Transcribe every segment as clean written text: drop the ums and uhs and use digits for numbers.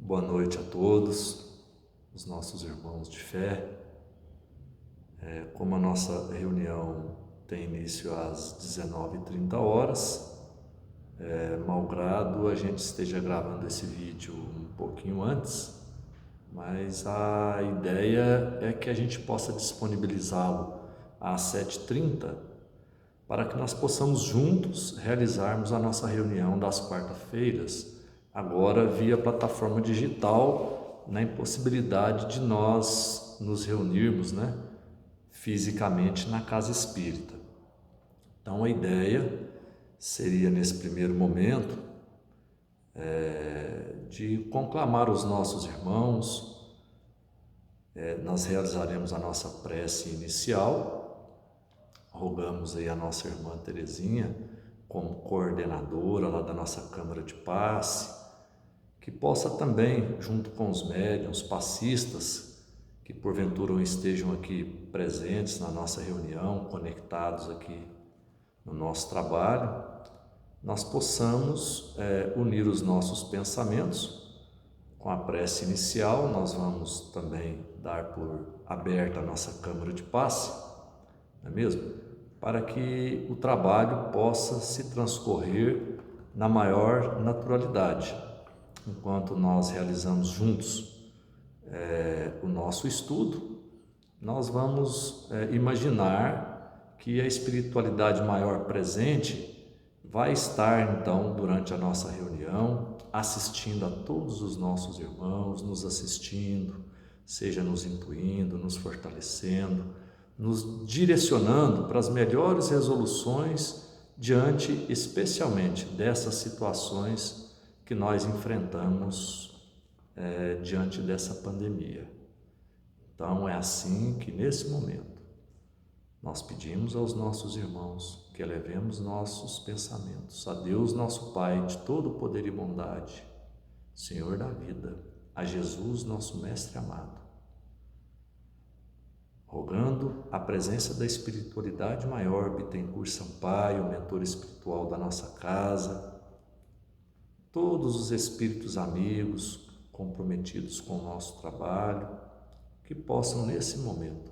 Boa noite a todos, os nossos irmãos de fé. Como a nossa reunião tem início às 19h30, malgrado a gente esteja gravando esse vídeo um pouquinho antes, mas a ideia é que a gente possa disponibilizá-lo às 7h30 para que nós possamos juntos realizarmos a nossa reunião das quarta-feiras, agora via plataforma digital, na impossibilidade de nós nos reunirmos, fisicamente na casa espírita. Então a ideia seria, nesse primeiro momento, de conclamar os nossos irmãos. Nós realizaremos a nossa prece inicial. Rogamos aí a nossa irmã Terezinha, como coordenadora lá da nossa Câmara de Passe, que possa também, junto com os médiuns, passistas, que porventura estejam aqui presentes na nossa reunião, conectados aqui no nosso trabalho, nós possamos unir os nossos pensamentos com a prece inicial. Nós vamos também dar por aberta a nossa Câmara de Passe, não é mesmo? Para que o trabalho possa se transcorrer na maior naturalidade. Enquanto nós realizamos juntos o nosso estudo, nós vamos imaginar que a espiritualidade maior presente vai estar então durante a nossa reunião, assistindo a todos os nossos irmãos, nos assistindo, seja nos intuindo, nos fortalecendo, nos direcionando para as melhores resoluções diante especialmente dessas situações que nós enfrentamos diante dessa pandemia. Então é assim que nesse momento nós pedimos aos nossos irmãos que elevemos nossos pensamentos a Deus nosso Pai de todo poder e bondade, Senhor da vida, a Jesus nosso Mestre amado, rogando a presença da espiritualidade maior, Bittencourt Sampaio, o mentor espiritual da nossa casa, todos os espíritos amigos comprometidos com o nosso trabalho, que possam nesse momento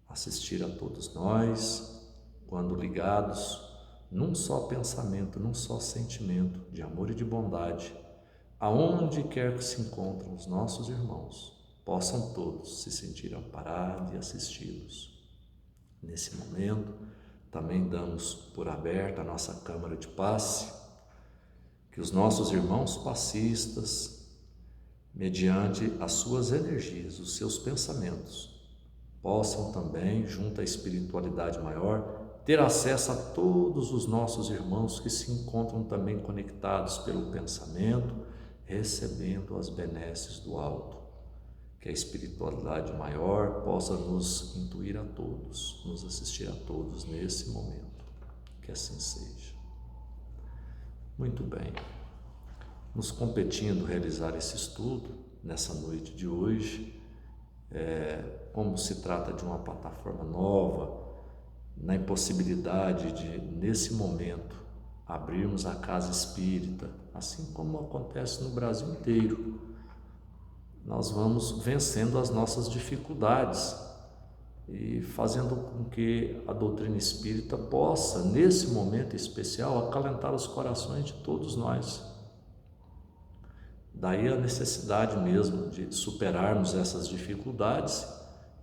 assistir a todos nós, quando ligados num só pensamento, num só sentimento de amor e de bondade, aonde quer que se encontrem os nossos irmãos, possam todos se sentir amparados e assistidos. Nesse momento, também damos por aberta a nossa Câmara de Passe, que os nossos irmãos passistas, mediante as suas energias, os seus pensamentos, possam também, junto à espiritualidade maior, ter acesso a todos os nossos irmãos que se encontram também conectados pelo pensamento, recebendo as benesses do alto. Que a espiritualidade maior possa nos intuir a todos, nos assistir a todos nesse momento. Que assim seja. Muito bem. Nos competindo realizar esse estudo nessa noite de hoje, como se trata de uma plataforma nova, na impossibilidade de, nesse momento, abrirmos a casa espírita, assim como acontece no Brasil inteiro, nós vamos vencendo as nossas dificuldades e fazendo com que a doutrina espírita possa, nesse momento especial, acalentar os corações de todos nós. Daí a necessidade mesmo de superarmos essas dificuldades,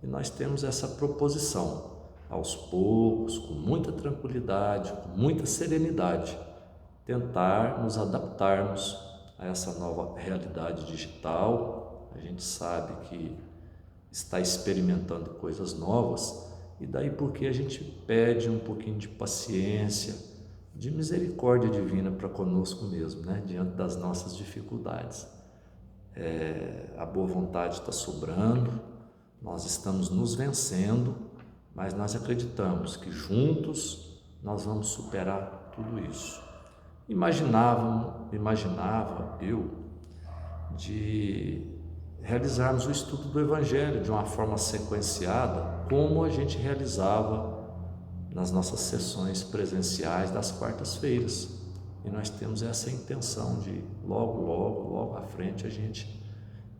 e nós temos essa proposição, aos poucos, com muita tranquilidade, com muita serenidade, tentar nos adaptarmos a essa nova realidade digital. A gente sabe que está experimentando coisas novas, e daí porque a gente pede um pouquinho de paciência, de misericórdia divina para conosco mesmo, diante das nossas dificuldades. A boa vontade está sobrando, nós estamos nos vencendo, mas nós acreditamos que juntos nós vamos superar tudo isso. Imaginava eu de realizarmos o estudo do Evangelho de uma forma sequenciada, como a gente realizava nas nossas sessões presenciais das quartas-feiras. E nós temos essa intenção de logo à frente a gente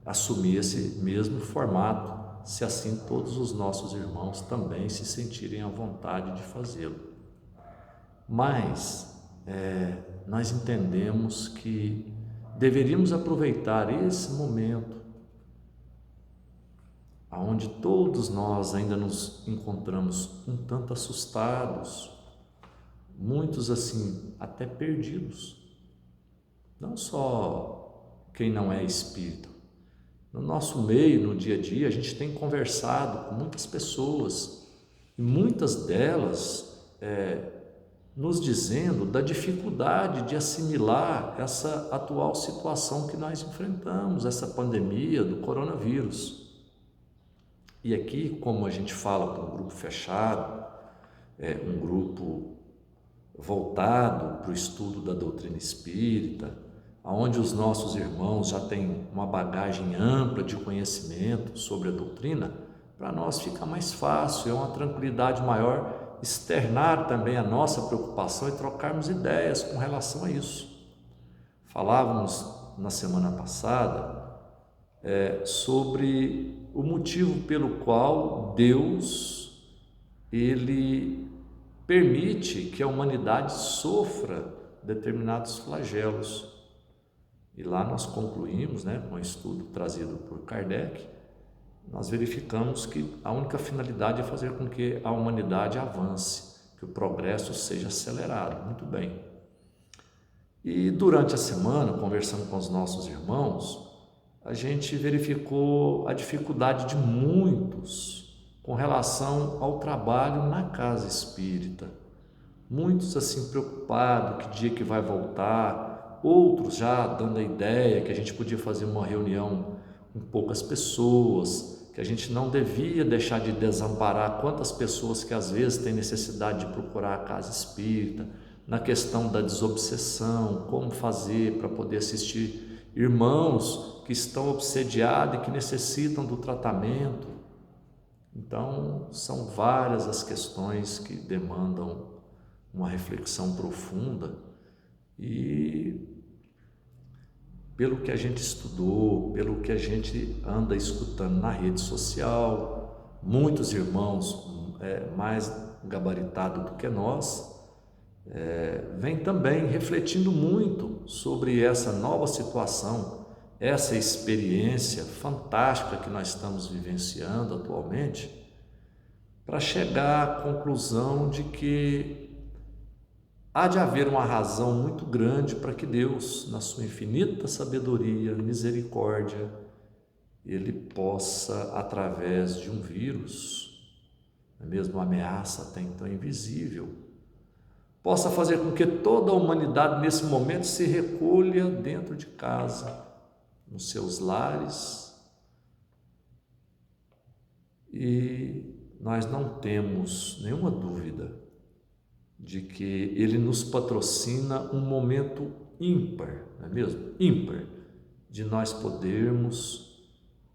assumir esse mesmo formato, se assim todos os nossos irmãos também se sentirem à vontade de fazê-lo. Mas nós entendemos que deveríamos aproveitar esse momento onde todos nós ainda nos encontramos um tanto assustados, muitos assim até perdidos, não só quem não é espírita. No nosso meio, no dia a dia, a gente tem conversado com muitas pessoas e muitas delas nos dizendo da dificuldade de assimilar essa atual situação que nós enfrentamos, essa pandemia do coronavírus. E aqui, como a gente fala para um grupo fechado, um grupo voltado para o estudo da doutrina espírita, onde os nossos irmãos já têm uma bagagem ampla de conhecimento sobre a doutrina, para nós fica mais fácil, é uma tranquilidade maior externar também a nossa preocupação e trocarmos ideias com relação a isso. Falávamos na semana passada sobre o motivo pelo qual Deus ele permite que a humanidade sofra determinados flagelos. E lá nós concluímos, com um estudo trazido por Kardec, nós verificamos que a única finalidade é fazer com que a humanidade avance, que o progresso seja acelerado. Muito bem. E durante a semana, conversando com os nossos irmãos, a gente verificou a dificuldade de muitos com relação ao trabalho na casa espírita. Muitos assim preocupados, que dia que vai voltar, outros já dando a ideia que a gente podia fazer uma reunião com poucas pessoas, que a gente não devia deixar de desamparar quantas pessoas que às vezes têm necessidade de procurar a casa espírita, na questão da desobsessão, como fazer para poder assistir irmãos que estão obsediados e que necessitam do tratamento. Então, são várias as questões que demandam uma reflexão profunda e, pelo que a gente estudou, pelo que a gente anda escutando na rede social, muitos irmãos mais gabaritados do que nós, vem também refletindo muito sobre essa nova situação, essa experiência fantástica que nós estamos vivenciando atualmente, para chegar à conclusão de que há de haver uma razão muito grande para que Deus, na sua infinita sabedoria, misericórdia, Ele possa, através de um vírus, mesmo uma ameaça até então invisível, possa fazer com que toda a humanidade nesse momento se recolha dentro de casa, nos seus lares, e nós não temos nenhuma dúvida de que Ele nos patrocina um momento ímpar, não é mesmo? Ímpar, de nós podermos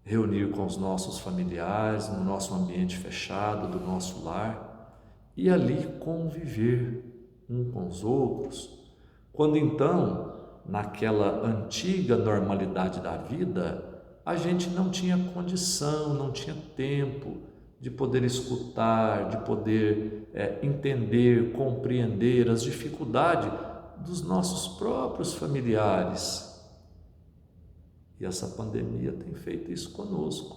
reunir com os nossos familiares, no nosso ambiente fechado, do nosso lar, e ali conviver um com os outros, quando então, naquela antiga normalidade da vida, a gente não tinha condição, não tinha tempo de poder escutar, de poder entender, compreender as dificuldades dos nossos próprios familiares. E essa pandemia tem feito isso conosco,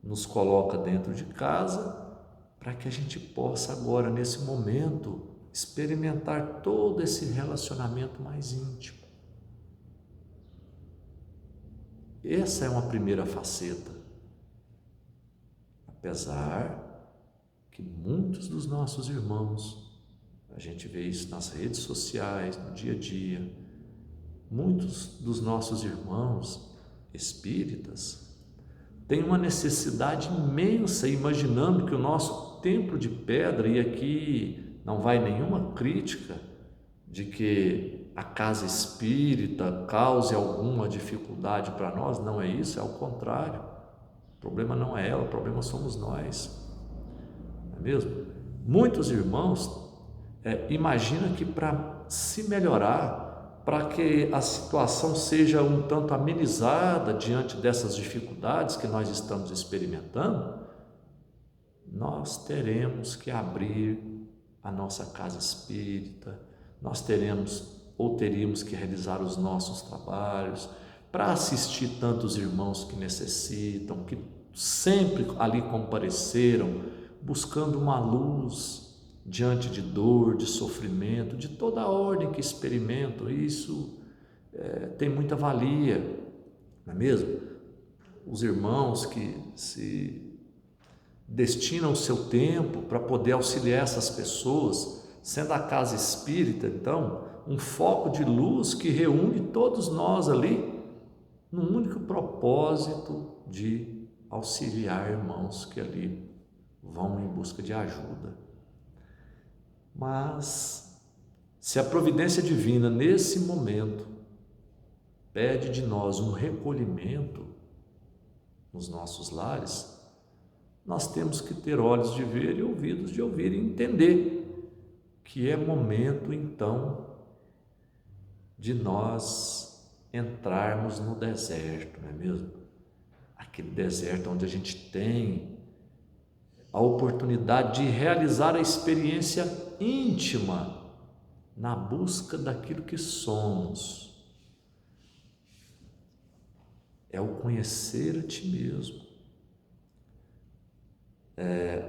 nos coloca dentro de casa para que a gente possa agora, nesse momento, experimentar todo esse relacionamento mais íntimo. Essa é uma primeira faceta. Apesar que muitos dos nossos irmãos, a gente vê isso nas redes sociais, no dia a dia, muitos dos nossos irmãos espíritas têm uma necessidade imensa, imaginando que o nosso templo de pedra, e aqui não vai nenhuma crítica de que a casa espírita cause alguma dificuldade para nós, não é isso, é ao contrário. O problema não é ela, o problema somos nós, não é mesmo? Muitos irmãos imaginam que para se melhorar, para que a situação seja um tanto amenizada diante dessas dificuldades que nós estamos experimentando, nós teremos que abrir a nossa casa espírita, nós teríamos que realizar os nossos trabalhos, para assistir tantos irmãos que necessitam, que sempre ali compareceram, buscando uma luz diante de dor, de sofrimento, de toda a ordem que experimentam. Isso tem muita valia, não é mesmo? Os irmãos que se destinam o seu tempo para poder auxiliar essas pessoas, sendo a casa espírita, então, um foco de luz que reúne todos nós ali, num único propósito de auxiliar irmãos que ali vão em busca de ajuda. Mas, se a providência divina, nesse momento, pede de nós um recolhimento nos nossos lares, nós temos que ter olhos de ver e ouvidos de ouvir e entender que é momento, então, de nós entrarmos no deserto, não é mesmo? Aquele deserto onde a gente tem a oportunidade de realizar a experiência íntima na busca daquilo que somos. É o conhecer a ti mesmo.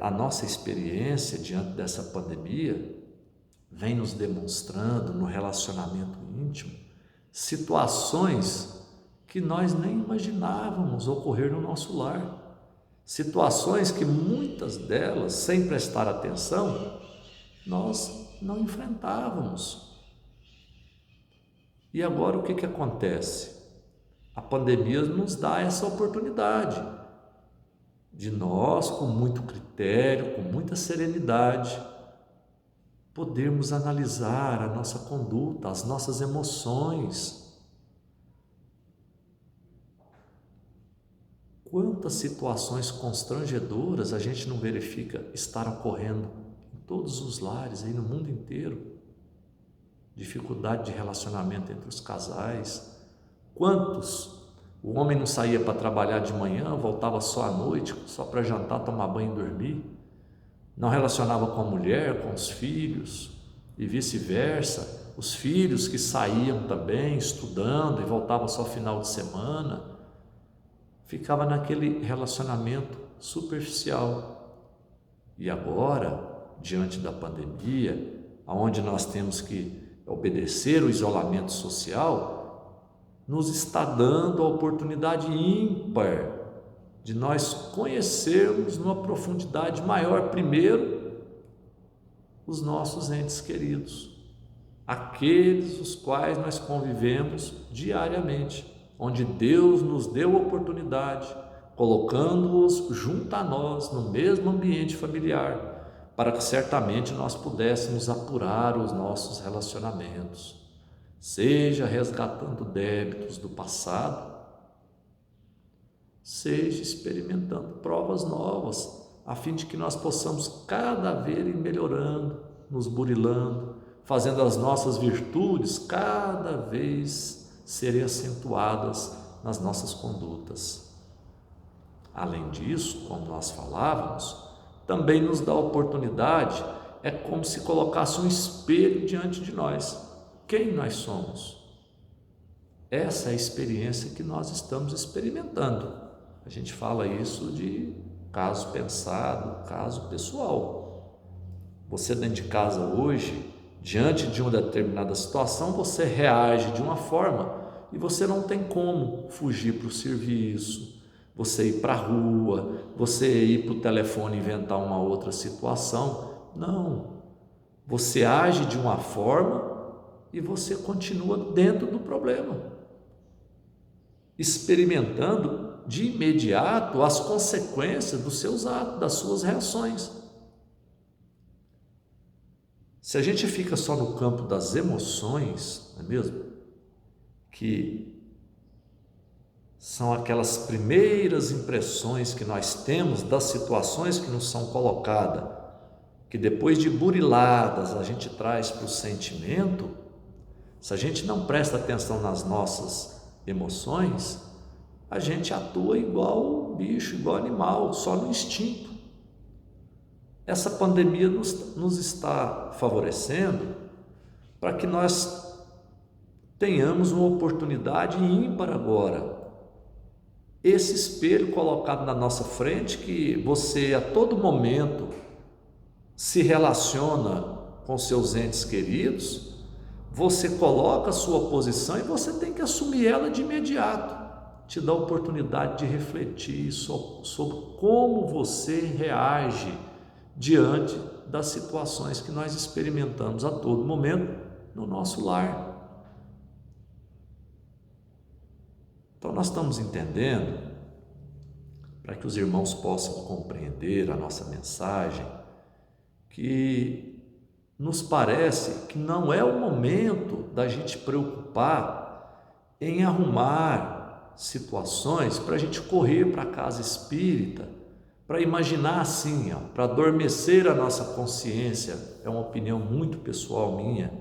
A nossa experiência diante dessa pandemia vem nos demonstrando no relacionamento íntimo situações que nós nem imaginávamos ocorrer no nosso lar, situações que muitas delas, sem prestar atenção, nós não enfrentávamos. E agora o que acontece? A pandemia nos dá essa oportunidade de nós, com muito critério, com muita serenidade, podermos analisar a nossa conduta, as nossas emoções. Quantas situações constrangedoras a gente não verifica estar ocorrendo em todos os lares, aí no mundo inteiro? Dificuldade de relacionamento entre os casais. Quantos? O homem não saía para trabalhar de manhã, voltava só à noite, só para jantar, tomar banho e dormir. Não relacionava com a mulher, com os filhos e vice-versa. Os filhos que saíam também estudando e voltavam só final de semana. Ficava naquele relacionamento superficial. E agora, diante da pandemia, onde nós temos que obedecer o isolamento social, nos está dando a oportunidade ímpar de nós conhecermos numa profundidade maior, primeiro, os nossos entes queridos, aqueles os quais nós convivemos diariamente, onde Deus nos deu a oportunidade, colocando-os junto a nós, no mesmo ambiente familiar, para que certamente nós pudéssemos apurar os nossos relacionamentos, seja resgatando débitos do passado, seja experimentando provas novas, a fim de que nós possamos cada vez ir melhorando, nos burilando, fazendo as nossas virtudes cada vez serem acentuadas nas nossas condutas. Além disso, como nós falávamos, também nos dá a oportunidade, é como se colocasse um espelho diante de nós. Quem nós somos? Essa é a experiência que nós estamos experimentando. A gente fala isso de caso pensado, caso pessoal. Você dentro de casa hoje, diante de uma determinada situação, você reage de uma forma e você não tem como fugir para o serviço, você ir para a rua, você ir para o telefone inventar uma outra situação. Não. Você age de uma forma e você continua dentro do problema, experimentando de imediato as consequências dos seus atos, das suas reações. Se a gente fica só no campo das emoções, não é mesmo? Que são aquelas primeiras impressões que nós temos das situações que nos são colocadas, que depois de buriladas a gente traz para o sentimento, Se a gente não presta atenção nas nossas emoções, a gente atua igual bicho, igual animal, só no instinto. Essa pandemia nos está favorecendo para que nós tenhamos uma oportunidade ímpar agora. Esse espelho colocado na nossa frente, que você a todo momento se relaciona com seus entes queridos, você coloca a sua posição e você tem que assumir ela de imediato. Te dá a oportunidade de refletir sobre como você reage diante das situações que nós experimentamos a todo momento no nosso lar. Então nós estamos entendendo, para que os irmãos possam compreender a nossa mensagem, que nos parece que não é o momento da gente preocupar em arrumar situações para a gente correr para a casa espírita, para imaginar assim, para adormecer a nossa consciência. É uma opinião muito pessoal minha.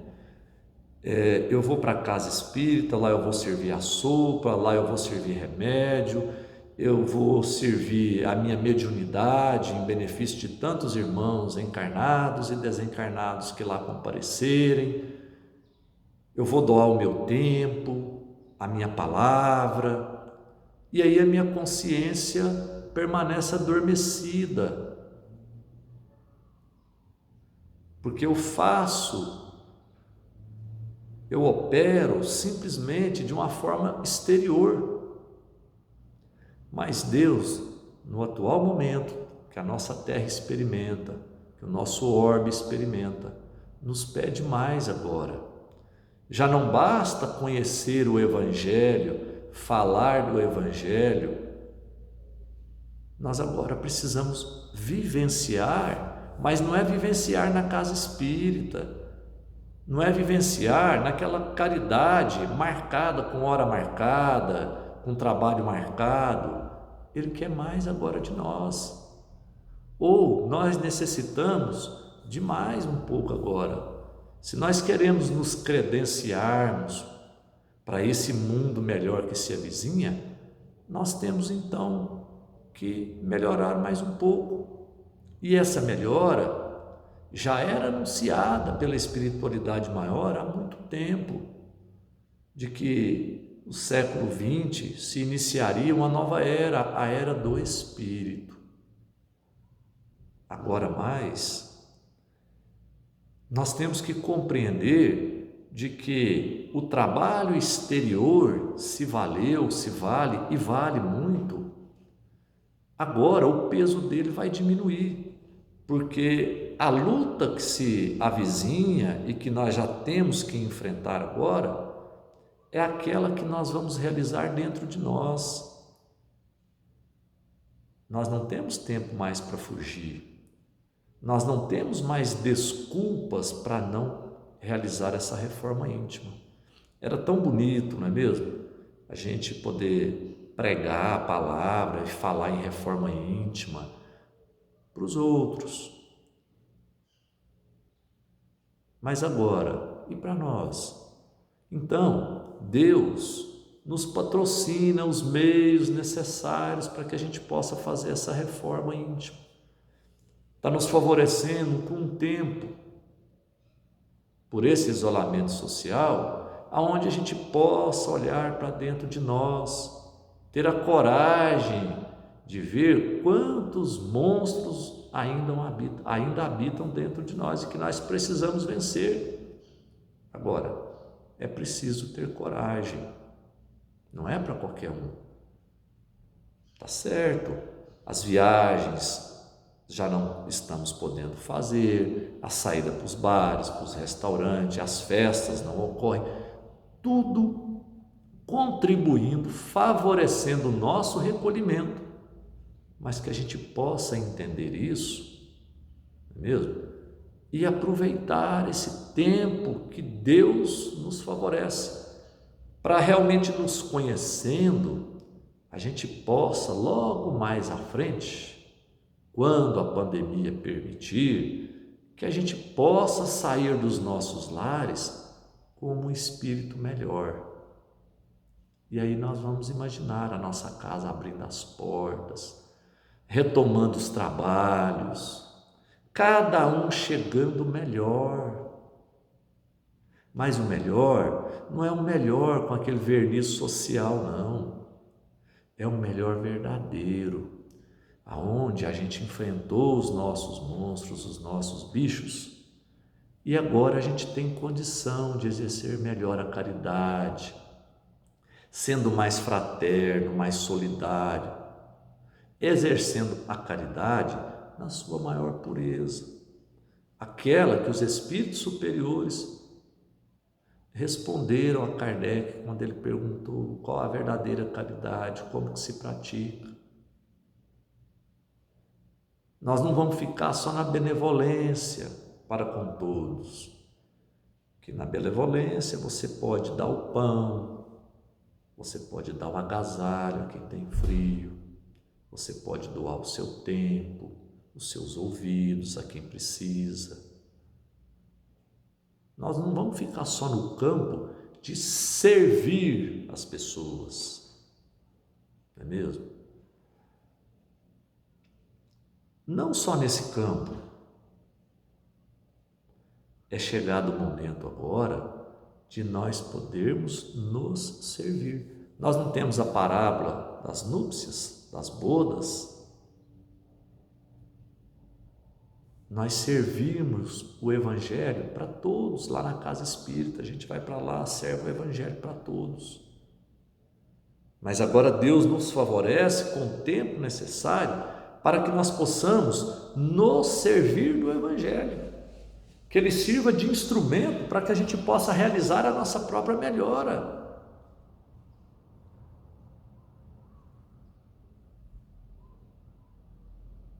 Eu vou para a casa espírita, lá eu vou servir a sopa, lá eu vou servir remédio, eu vou servir a minha mediunidade em benefício de tantos irmãos encarnados e desencarnados que lá comparecerem. Eu vou doar o meu tempo, a minha palavra, e aí a minha consciência permanece adormecida, porque eu opero simplesmente de uma forma exterior. Mas Deus, no atual momento que a nossa terra experimenta, que o nosso orbe experimenta, nos pede mais agora. Já não basta conhecer o Evangelho, falar do Evangelho, nós agora precisamos vivenciar, mas não é vivenciar na casa espírita, não é vivenciar naquela caridade marcada, com hora marcada, com trabalho marcado. Ele quer mais agora de nós. Ou nós necessitamos de mais um pouco agora. Se nós queremos nos credenciarmos para esse mundo melhor que se avizinha, nós temos então que melhorar mais um pouco. E essa melhora já era anunciada pela espiritualidade maior há muito tempo, de que no século XX se iniciaria uma nova era, a era do Espírito. Agora mais, nós temos que compreender de que o trabalho exterior se valeu, se vale e vale muito. Agora o peso dele vai diminuir, porque a luta que se avizinha e que nós já temos que enfrentar agora é aquela que nós vamos realizar dentro de nós. Nós não temos tempo mais para fugir. Nós não temos mais desculpas para não realizar essa reforma íntima. Era tão bonito, não é mesmo? A gente poder pregar a palavra e falar em reforma íntima para os outros. Mas agora, e para nós? Então, Deus nos patrocina os meios necessários para que a gente possa fazer essa reforma íntima. Está nos favorecendo com um tempo, por esse isolamento social, aonde a gente possa olhar para dentro de nós, ter a coragem de ver quantos monstros ainda habitam dentro de nós e que nós precisamos vencer. Agora, é preciso ter coragem, não é para qualquer um. Tá certo, as viagens já não estamos podendo fazer, a saída para os bares, para os restaurantes, as festas não ocorrem, tudo contribuindo, favorecendo o nosso recolhimento, mas que a gente possa entender isso, não é mesmo? E aproveitar esse tempo que Deus nos favorece, para realmente nos conhecendo, a gente possa logo mais à frente, quando a pandemia permitir, que a gente possa sair dos nossos lares como um espírito melhor. E aí nós vamos imaginar a nossa casa abrindo as portas, retomando os trabalhos, cada um chegando melhor. Mas o melhor não é o melhor com aquele verniz social, não. É o melhor verdadeiro, aonde a gente enfrentou os nossos monstros, os nossos bichos, e agora a gente tem condição de exercer melhor a caridade, sendo mais fraterno, mais solidário, exercendo a caridade na sua maior pureza, aquela que os espíritos superiores responderam a Kardec quando ele perguntou qual a verdadeira caridade, como que se pratica. Nós não vamos ficar só na benevolência para com todos, que na benevolência você pode dar o pão, você pode dar o agasalho a quem tem frio, você pode doar o seu tempo, os seus ouvidos a quem precisa. Nós não vamos ficar só no campo de servir as pessoas, não é mesmo? Não só nesse campo. É chegado o momento agora de nós podermos nos servir. Nós não temos a parábola das núpcias, das bodas. Nós servimos o Evangelho para todos lá na casa espírita. A gente vai para lá, serve o Evangelho para todos. Mas agora Deus nos favorece com o tempo necessário para que nós possamos nos servir do Evangelho. Que ele sirva de instrumento para que a gente possa realizar a nossa própria melhora.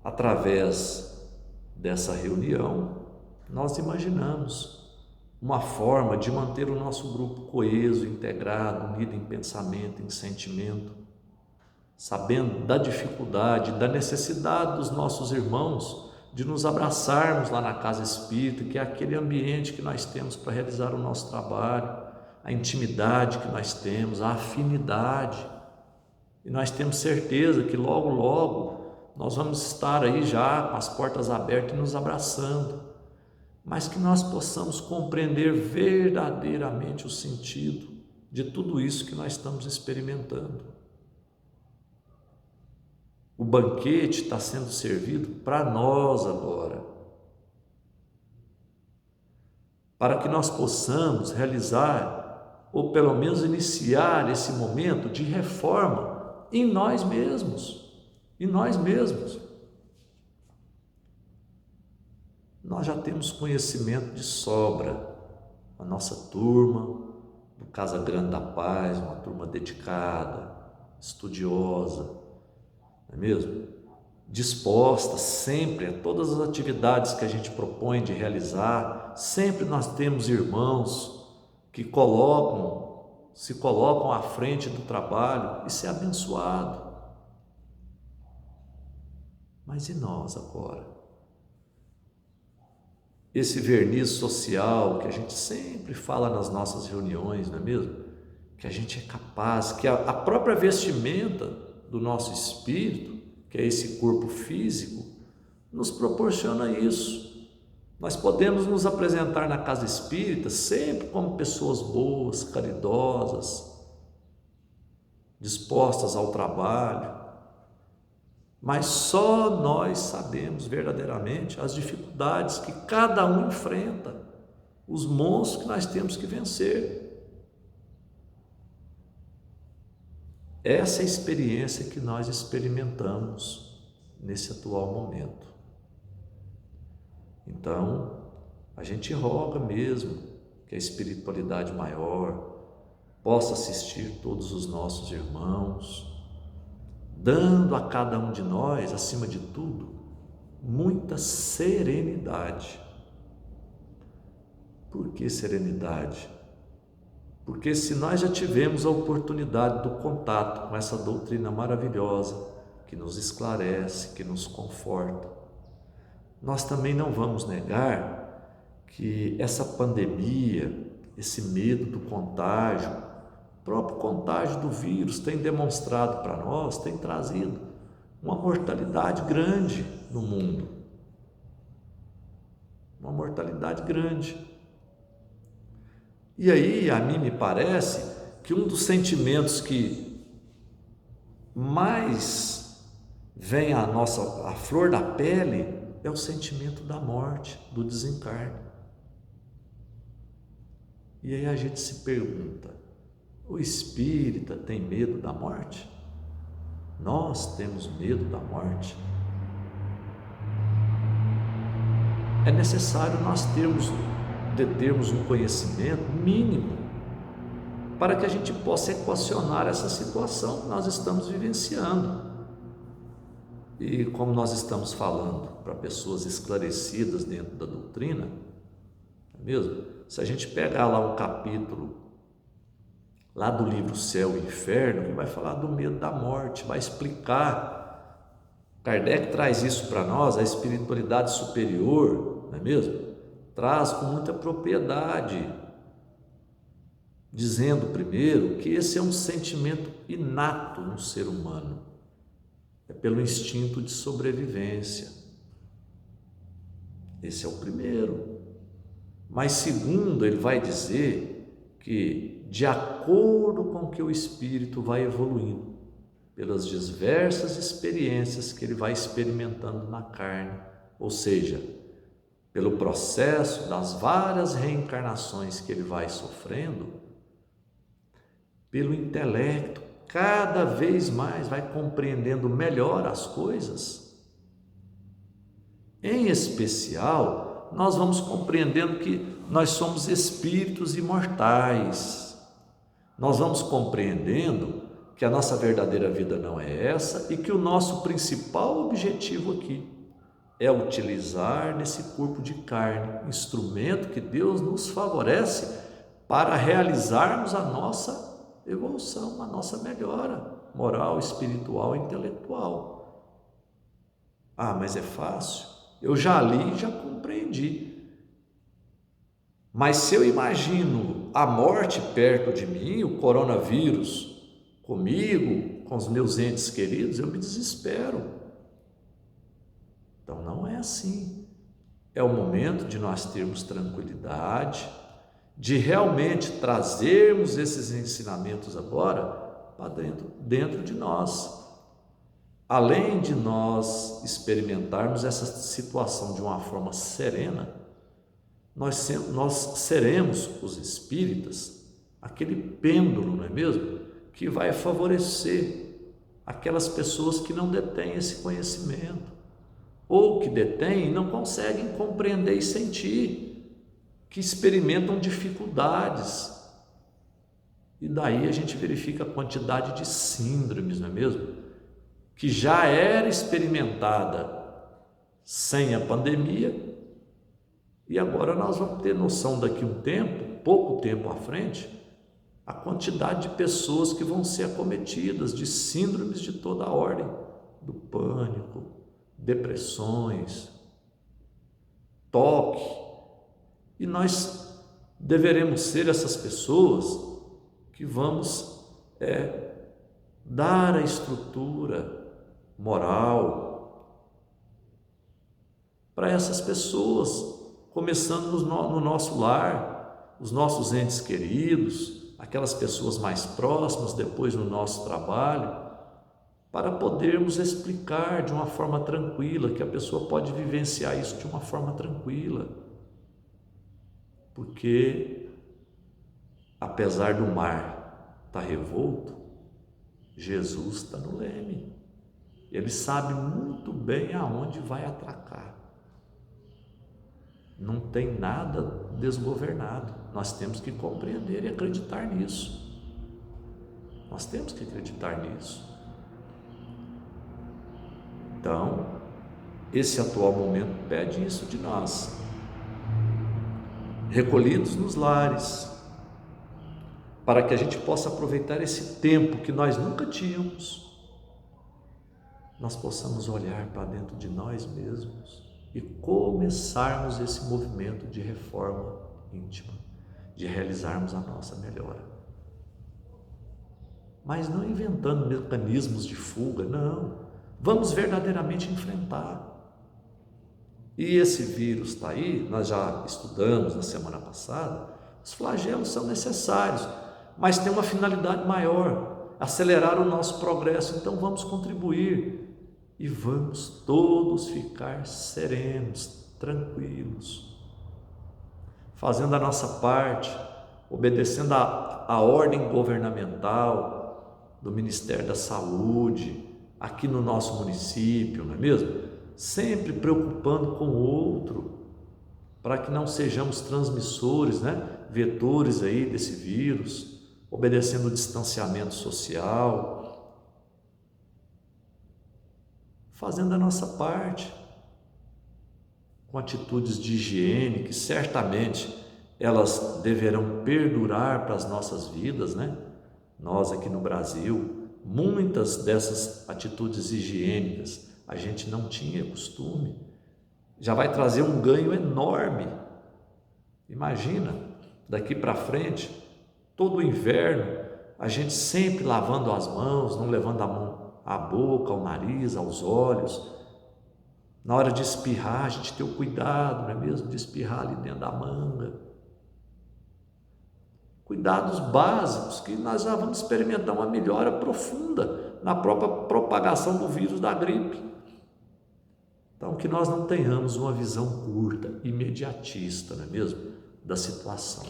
Através dessa reunião, nós imaginamos uma forma de manter o nosso grupo coeso, integrado, unido em pensamento, em sentimento, sabendo da dificuldade, da necessidade dos nossos irmãos de nos abraçarmos lá na casa espírita, que é aquele ambiente que nós temos para realizar o nosso trabalho, a intimidade que nós temos, a afinidade. E nós temos certeza que logo, logo, nós vamos estar aí já com as portas abertas e nos abraçando, mas que nós possamos compreender verdadeiramente o sentido de tudo isso que nós estamos experimentando. O banquete está sendo servido para nós agora, para que nós possamos realizar, ou pelo menos iniciar esse momento de reforma em nós mesmos. E nós mesmos. Nós já temos conhecimento de sobra. A nossa turma do Casa Grande da Paz, uma turma dedicada, estudiosa, não é mesmo? Disposta sempre a todas as atividades que a gente propõe de realizar. Sempre nós temos irmãos que se colocam à frente do trabalho. Isso é abençoado. Mas e nós agora? Esse verniz social que a gente sempre fala nas nossas reuniões, não é mesmo? Que a gente é capaz, que a própria vestimenta do nosso espírito, que é esse corpo físico, nos proporciona isso. Nós podemos nos apresentar na casa espírita sempre como pessoas boas, caridosas, dispostas ao trabalho, mas só nós sabemos verdadeiramente as dificuldades que cada um enfrenta, os monstros que nós temos que vencer. Essa é a experiência que nós experimentamos nesse atual momento. Então, a gente roga mesmo que a espiritualidade maior possa assistir todos os nossos irmãos, dando a cada um de nós, acima de tudo, muita serenidade. Por que serenidade? Porque se nós já tivemos a oportunidade do contato com essa doutrina maravilhosa, que nos esclarece, que nos conforta, nós também não vamos negar que essa pandemia, esse medo do contágio. O próprio contágio do vírus tem demonstrado para nós, tem trazido uma mortalidade grande no mundo. Uma mortalidade grande. E aí, a mim me parece que um dos sentimentos que mais vem à flor da pele é o sentimento da morte, do desencarne. E aí a gente se pergunta: o espírita tem medo da morte? Nós temos medo da morte? É necessário nós termos um conhecimento mínimo para que a gente possa equacionar essa situação que nós estamos vivenciando. E como nós estamos falando para pessoas esclarecidas dentro da doutrina, não é mesmo? Se a gente pegar lá um capítulo lá do livro Céu e Inferno, que vai falar do medo da morte, vai explicar. Kardec traz isso para nós, a espiritualidade superior, não é mesmo? Traz com muita propriedade, dizendo primeiro que esse é um sentimento inato no ser humano, é pelo instinto de sobrevivência. Esse é o primeiro. Mas segundo, ele vai dizer que de acordo com que o espírito vai evoluindo, pelas diversas experiências que ele vai experimentando na carne, ou seja, pelo processo das várias reencarnações que ele vai sofrendo, pelo intelecto, cada vez mais vai compreendendo melhor as coisas. Em especial, nós vamos compreendendo que nós somos espíritos imortais. Nós vamos compreendendo que a nossa verdadeira vida não é essa e que o nosso principal objetivo aqui é utilizar nesse corpo de carne, instrumento que Deus nos favorece para realizarmos a nossa evolução, a nossa melhora moral, espiritual e intelectual. Ah, mas é fácil? Eu já li e já compreendi. Mas se eu imagino a morte perto de mim, o coronavírus comigo, com os meus entes queridos, eu me desespero. Então não é assim. É o momento de nós termos tranquilidade, de realmente trazermos esses ensinamentos agora para dentro de nós. Além de nós experimentarmos essa situação de uma forma serena, nós seremos os espíritas, aquele pêndulo, não é mesmo? Que vai favorecer aquelas pessoas que não detêm esse conhecimento, ou que detêm e não conseguem compreender e sentir, que experimentam dificuldades. E daí a gente verifica a quantidade de síndromes, não é mesmo? Que já era experimentada sem a pandemia, e agora nós vamos ter noção daqui a um tempo, pouco tempo à frente, a quantidade de pessoas que vão ser acometidas de síndromes de toda a ordem, do pânico, depressões, toque. E nós deveremos ser essas pessoas que vamos dar a estrutura moral para essas pessoas, começando no nosso lar, os nossos entes queridos, aquelas pessoas mais próximas, depois no nosso trabalho, para podermos explicar de uma forma tranquila, que a pessoa pode vivenciar isso de uma forma tranquila. Porque, apesar do mar estar revolto, Jesus está no leme. Ele sabe muito bem aonde vai atracar. Não tem nada desgovernado. Nós temos que compreender e acreditar nisso. Nós temos que acreditar nisso. Então, esse atual momento pede isso de nós. Recolhidos nos lares, para que a gente possa aproveitar esse tempo que nós nunca tínhamos, nós possamos olhar para dentro de nós mesmos e começarmos esse movimento de reforma íntima, de realizarmos a nossa melhora. Mas não inventando mecanismos de fuga, não. Vamos verdadeiramente enfrentar. E esse vírus está aí, nós já estudamos na semana passada, os flagelos são necessários, mas tem uma finalidade maior, acelerar o nosso progresso. Então vamos contribuir e vamos todos ficar serenos, tranquilos, fazendo a nossa parte, obedecendo a ordem governamental do Ministério da Saúde, aqui no nosso município, não é mesmo? Sempre preocupando com o outro, para que não sejamos transmissores, vetores aí desse vírus, obedecendo o distanciamento social, fazendo a nossa parte, com atitudes de higiene, que certamente elas deverão perdurar para as nossas vidas, Nós aqui no Brasil, muitas dessas atitudes higiênicas a gente não tinha costume, já vai trazer um ganho enorme. Imagina, daqui para frente, todo o inverno, a gente sempre lavando as mãos, não levando a mão à boca, ao nariz, aos olhos. Na hora de espirrar, a gente ter o cuidado, não é mesmo, de espirrar ali dentro da manga. Cuidados básicos, que nós já vamos experimentar uma melhora profunda na própria propagação do vírus da gripe. Então, que nós não tenhamos uma visão curta, imediatista, não é mesmo, da situação.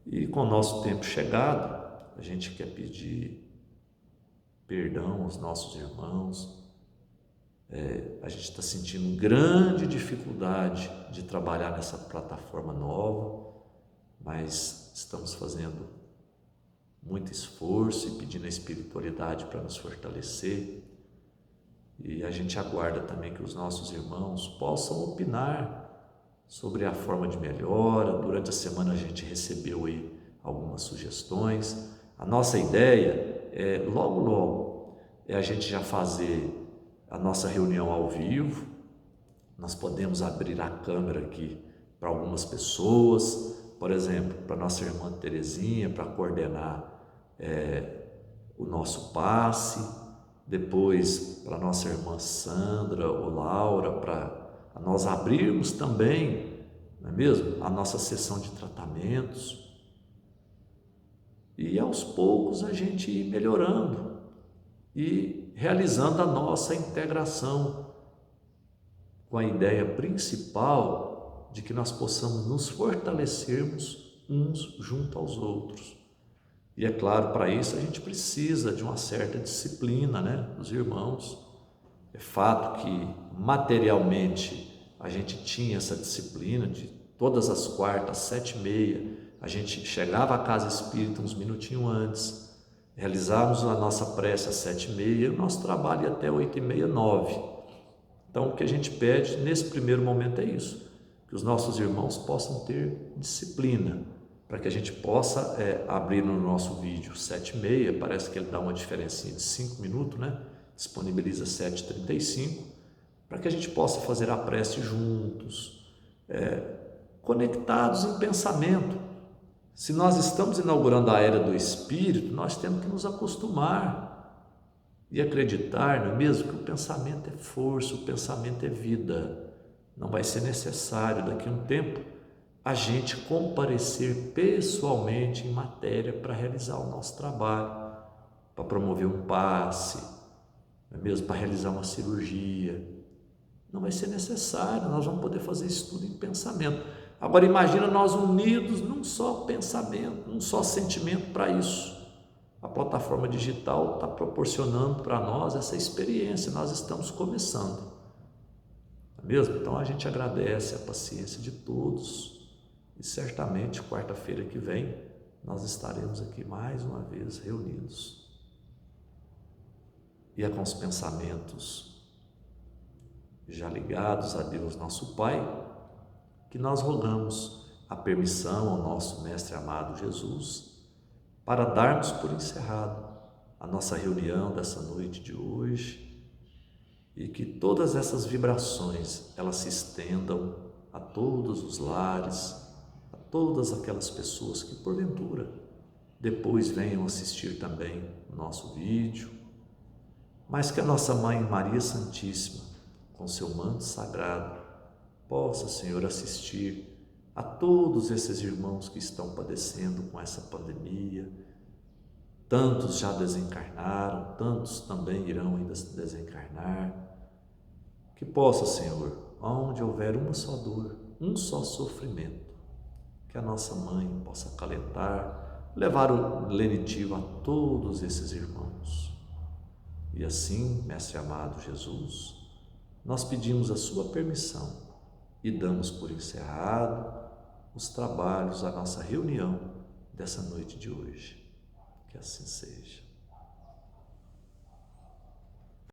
E com o nosso tempo chegado, a gente quer pedir perdão aos nossos irmãos. A gente está sentindo grande dificuldade de trabalhar nessa plataforma nova, mas estamos fazendo muito esforço e pedindo a espiritualidade para nos fortalecer. E a gente aguarda também que os nossos irmãos possam opinar sobre a forma de melhora. Durante a semana a gente recebeu aí algumas sugestões. A nossa ideia é, logo, a gente já fazer a nossa reunião ao vivo. Nós podemos abrir a câmera aqui para algumas pessoas, por exemplo, para nossa irmã Terezinha, para coordenar o nosso passe. Depois para nossa irmã Sandra ou Laura, para nós abrirmos também, não é mesmo, a nossa sessão de tratamentos. E aos poucos a gente ir melhorando e realizando a nossa integração, com a ideia principal de que nós possamos nos fortalecermos uns junto aos outros. E é claro, para isso a gente precisa de uma certa disciplina, dos irmãos. É fato que materialmente a gente tinha essa disciplina de todas as quartas, 7h30, a gente chegava à casa espírita uns minutinhos antes, realizávamos a nossa prece às 7h30 e o nosso trabalho ia até 8h30, 9h. Então o que a gente pede nesse primeiro momento é isso, que os nossos irmãos possam ter disciplina, para que a gente possa abrir no nosso vídeo 7h30, parece que ele dá uma diferencinha de 5 minutos, disponibiliza 7h35, para que a gente possa fazer a prece juntos, conectados em pensamento. Se nós estamos inaugurando a era do Espírito, nós temos que nos acostumar e acreditar, não é mesmo, que o pensamento é força, o pensamento é vida. Não vai ser necessário daqui a um tempo a gente comparecer pessoalmente em matéria para realizar o nosso trabalho, para promover um passe, não é mesmo, para realizar uma cirurgia. Não vai ser necessário, nós vamos poder fazer isso tudo em pensamento. Agora imagina nós unidos num só pensamento, num só sentimento para isso. A plataforma digital está proporcionando para nós essa experiência, nós estamos começando. Não é mesmo? Então a gente agradece a paciência de todos. E certamente, quarta-feira que vem, nós estaremos aqui mais uma vez reunidos. E é com os pensamentos já ligados a Deus, nosso Pai, que nós rogamos a permissão ao nosso Mestre amado Jesus para darmos por encerrado a nossa reunião dessa noite de hoje e que todas essas vibrações elas se estendam a todos os lares, todas aquelas pessoas que porventura depois venham assistir também o nosso vídeo, mas que a nossa Mãe Maria Santíssima, com seu manto sagrado, possa, Senhor, assistir a todos esses irmãos que estão padecendo com essa pandemia. Tantos já desencarnaram, tantos também irão ainda se desencarnar. Que possa, Senhor, onde houver uma só dor, um só sofrimento, que a nossa Mãe possa acalentar, levar o lenitivo a todos esses irmãos. E assim, Mestre amado Jesus, nós pedimos a sua permissão e damos por encerrado os trabalhos da nossa reunião dessa noite de hoje. Que assim seja.